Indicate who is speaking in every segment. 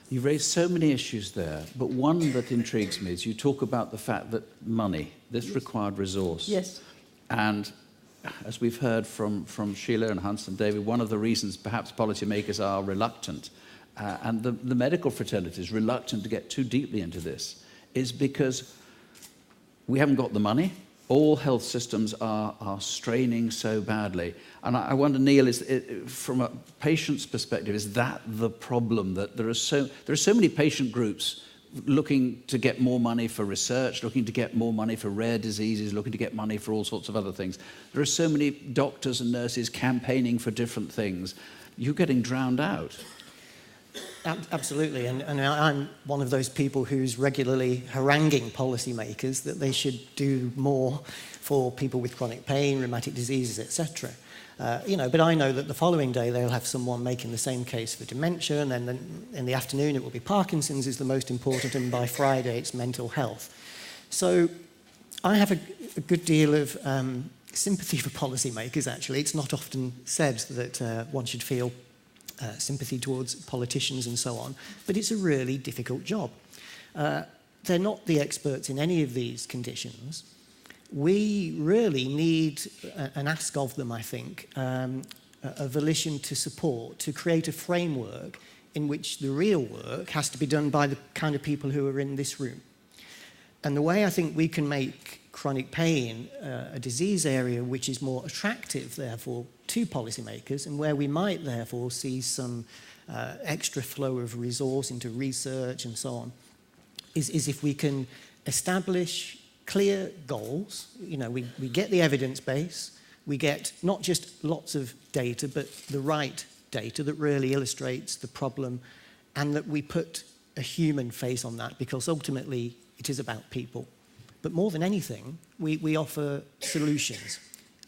Speaker 1: You raised so many issues there, but one that intrigues me is you talk about the fact that money, this required resource.
Speaker 2: Yes.
Speaker 1: And as we've heard from Sheila and Hans and David, one of the reasons perhaps policymakers are reluctant, and the medical fraternity is reluctant to get too deeply into this, is because we haven't got the money. All health systems are straining so badly. And I wonder, Neil, from a patient's perspective, is that the problem? That there are so many patient groups looking to get more money for research, looking to get more money for rare diseases, looking to get money for all sorts of other things. There are so many doctors and nurses campaigning for different things. You're getting drowned out.
Speaker 2: Absolutely, and I'm one of those people who's regularly haranguing policymakers that they should do more for people with chronic pain, rheumatic diseases, etc. But I know that the following day they'll have someone making the same case for dementia, and then in the afternoon it will be Parkinson's is the most important, and by Friday it's mental health. So I have a good deal of sympathy for policymakers, actually. It's not often said that one should feel sympathy towards politicians and so on, but it's a really difficult job. They're not the experts in any of these conditions. We really need an ask of them, I think, a volition to support, to create a framework in which the real work has to be done by the kind of people who are in this room. And the way I think we can make chronic pain a disease area which is more attractive, therefore, to policymakers, and where we might, therefore, see some extra flow of resource into research and so on, is if we can establish clear goals. We get the evidence base, we get not just lots of data, but the right data that really illustrates the problem, and that we put a human face on that, because ultimately it is about people. But more than anything, we offer solutions,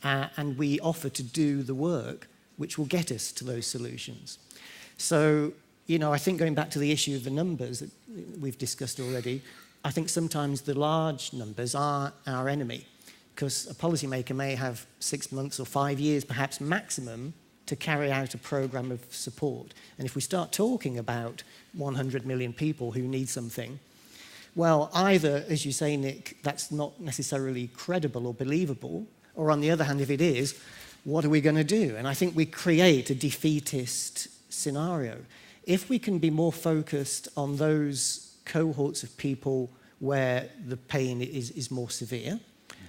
Speaker 2: and we offer to do the work which will get us to those solutions. So, I think going back to the issue of the numbers that we've discussed already, I think sometimes the large numbers are our enemy, because a policymaker may have 6 months or 5 years, perhaps maximum, to carry out a program of support. And if we start talking about 100 million people who need something, well, either, as you say, Nick, that's not necessarily credible or believable, or on the other hand, if it is, what are we going to do? And I think we create a defeatist scenario. If we can be more focused on those cohorts of people where the pain is more severe,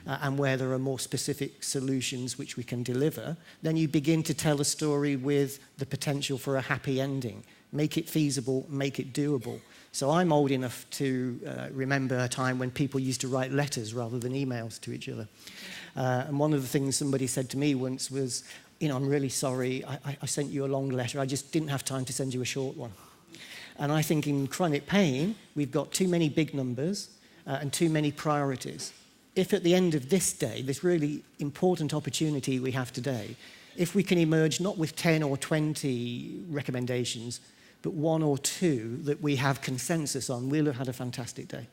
Speaker 2: and where there are more specific solutions which we can deliver, then you begin to tell a story with the potential for a happy ending. Make it feasible, make it doable. So I'm old enough to remember a time when people used to write letters rather than emails to each other. And one of the things somebody said to me once was, I'm really sorry, I sent you a long letter, I just didn't have time to send you a short one. And I think in chronic pain, we've got too many big numbers and too many priorities. If at the end of this day, this really important opportunity we have today, if we can emerge not with 10 or 20 recommendations, but 1 or 2 that we have consensus on, we'll have had a fantastic day.